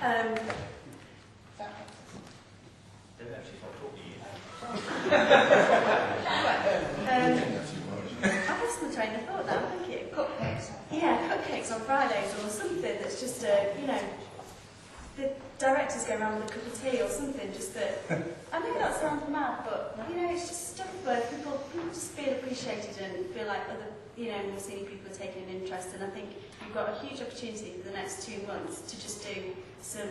I've lost my train of thought now, thank you. Cupcakes. Yeah, cupcakes on Fridays or something that's just the directors go around with a cup of tea or something, just that, I know that sounds mad, but, it's just stuff where people just feel appreciated and feel like other, more senior people are taking an interest, and I think you've got a huge opportunity for the next 2 months to just do some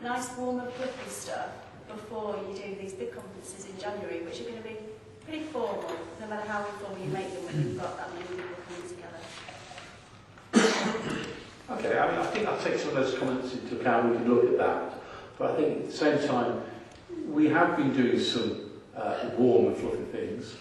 nice, warm and fluffy stuff before you do these big conferences in January, which are going to be pretty formal, no matter how informal you make them when you've got that many people coming together. Okay, I think I'll take some of those comments into account. We can look at that. But I think at the same time, we have been doing some warm and fluffy things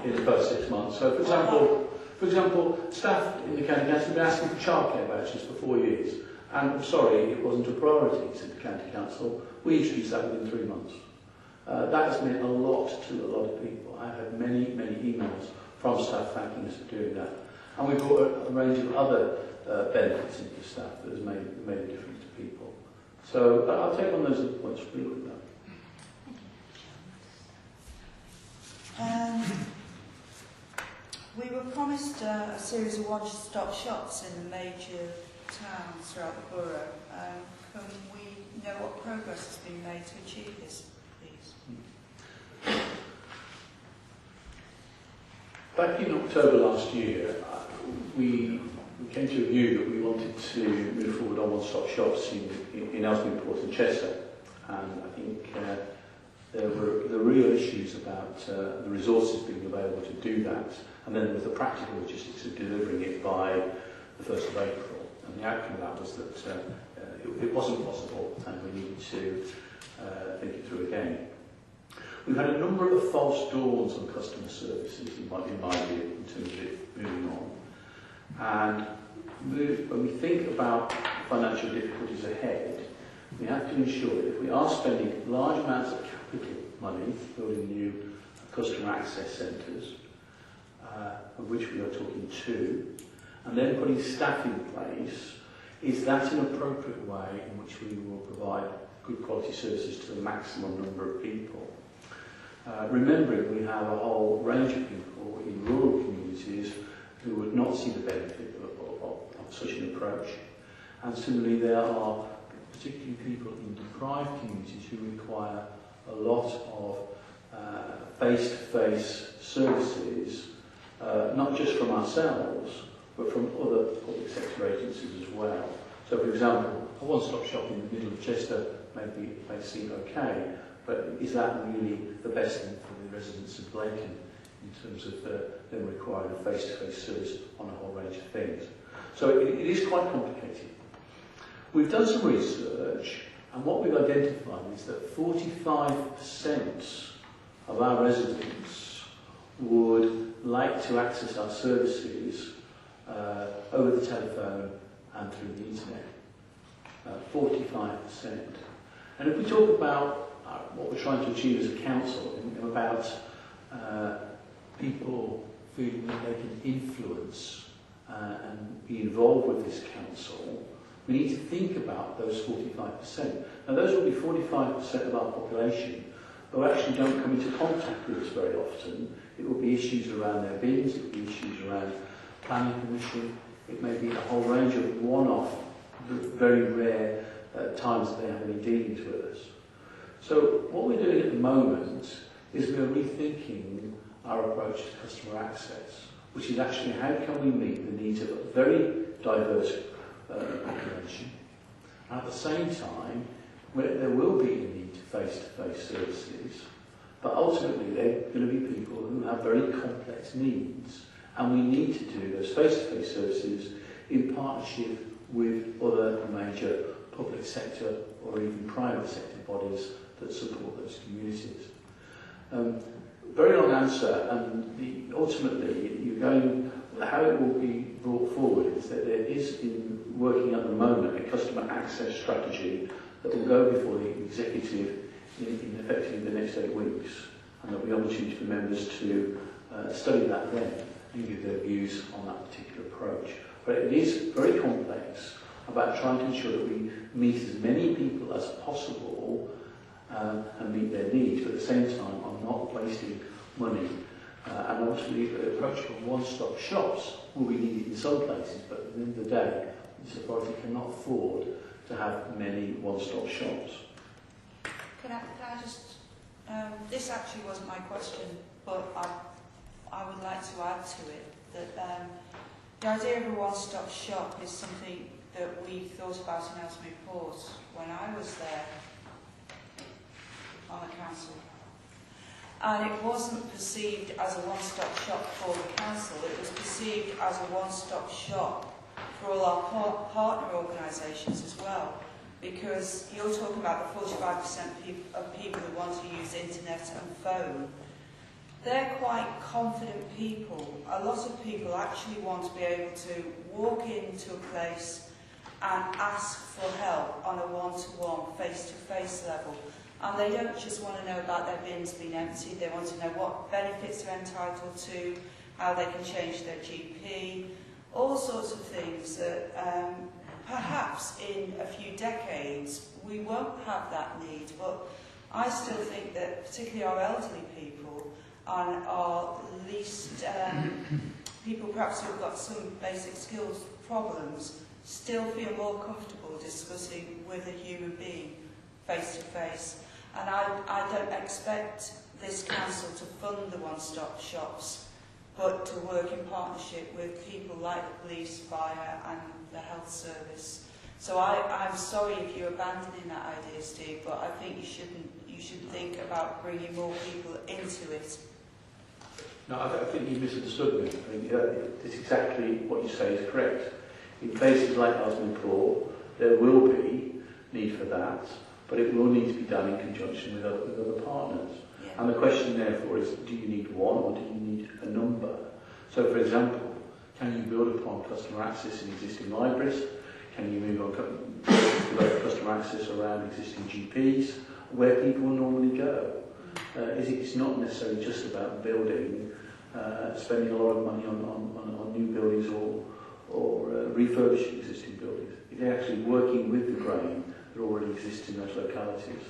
in the first 6 months. So, for example, staff in the county council have been asking for childcare vouchers for 4 years. And I'm sorry, it wasn't a priority to the county council. We introduced that within 3 months. That has meant a lot to a lot of people. I've had many emails from staff thanking us for doing that. And we've got a range of other benefits into the staff that has made a difference to people. So I'll take on those points. We look at that. We were promised a series of one-stop shops in the major towns throughout the borough. Can we know what progress has been made to achieve this, please? Back in October last year, we came to a view that we wanted to move forward on one-stop shops in Ellesmere and Cheshire, and I think there were the real issues about the resources being available to do that, and then with the practical logistics of delivering it by the 1st of April. And the outcome of that was that it wasn't possible, and we needed to think it through again. We've had a number of false dawns on customer services, in my view, in terms of it moving on. And when we think about financial difficulties ahead, we have to ensure that if we are spending large amounts of capital money building new customer access centres, of which we are talking 2, and then putting staff in place, is that an appropriate way in which we will provide good quality services to the maximum number of people? Remembering we have a whole range of people in rural communities who would not see the benefit of such an approach. And similarly, there are particularly people in deprived communities who require a lot of face-to-face services, not just from ourselves, but from other public sector agencies as well. So, for example, a one-stop shop in the middle of Chester may seem okay, but is that really the best thing for the residents of Blacon in terms of them requiring a face-to-face service on a whole range of things? So it is quite complicated. We've done some research, and what we've identified is that 45% of our residents would like to access our services over the telephone and through the internet. 45%. And if we talk about what we're trying to achieve as a council, about people feeling that they can influence and be involved with this council, we need to think about those 45%. Now those will be 45% of our population who actually don't come into contact with us very often. It will be issues around their bins, it will be issues around planning permission, it may be a whole range of one-off, very rare times that they have any dealings with us. So what we're doing at the moment is we're rethinking our approach to customer access, which is actually how can we meet the needs of a very diverse population. And at the same time, there will be a need for face-to-face services, but ultimately they're going to be people who have very complex needs, and we need to do those face-to-face services in partnership with other major public sector or even private sector bodies that support those communities. Very long answer, and ultimately how it will be brought forward is that there is working at the moment a customer access strategy that will go before the executive in effectively the next 8 weeks, and there'll be opportunity for members to study that then and give their views on that particular approach. But it is very complex. about trying to ensure that we meet as many people as possible and meet their needs, but at the same time I'm not wasting money. And obviously the approach from one-stop shops will be needed in some places, but at the end of the day, this authority cannot afford to have many one-stop shops. Can I just, this actually wasn't my question, but I would like to add to it that the idea of a one-stop shop is something that we thought about in Ellesmere Port when I was there on the council. And it wasn't perceived as a one-stop shop for the council, it was perceived as a one-stop shop for all our partner organisations as well. Because you're talking about the 45% of people who want to use internet and phone. They're quite confident people. A lot of people actually want to be able to walk into a place and ask for help on a one-to-one, face-to-face level. And they don't just want to know about their bins being emptied, they want to know what benefits they're entitled to, how they can change their GP, all sorts of things that perhaps in a few decades we won't have that need. But I still think that particularly our elderly people and our least people perhaps who've got some basic skills problems still feel more comfortable discussing with a human being face to face. And I don't expect this council to fund the one-stop shops, but to work in partnership with people like the police, fire and the health service. So I'm sorry if you're abandoning that idea, Steve, but I think you should think about bringing more people into it. No, I think you misunderstood me. I think it's exactly what you say is correct. In places like Ellesmere Port, there will be need for that, but it will need to be done in conjunction with other partners. Yeah. And the question therefore is, do you need one or do you need a number? So for example, can you build upon customer access in existing libraries? Can you move on develop customer access around existing GPs, where people normally go? It's not necessarily just about building, spending a lot of money on new buildings or refurbishing existing buildings. It's actually working with the grain that already exists in those localities.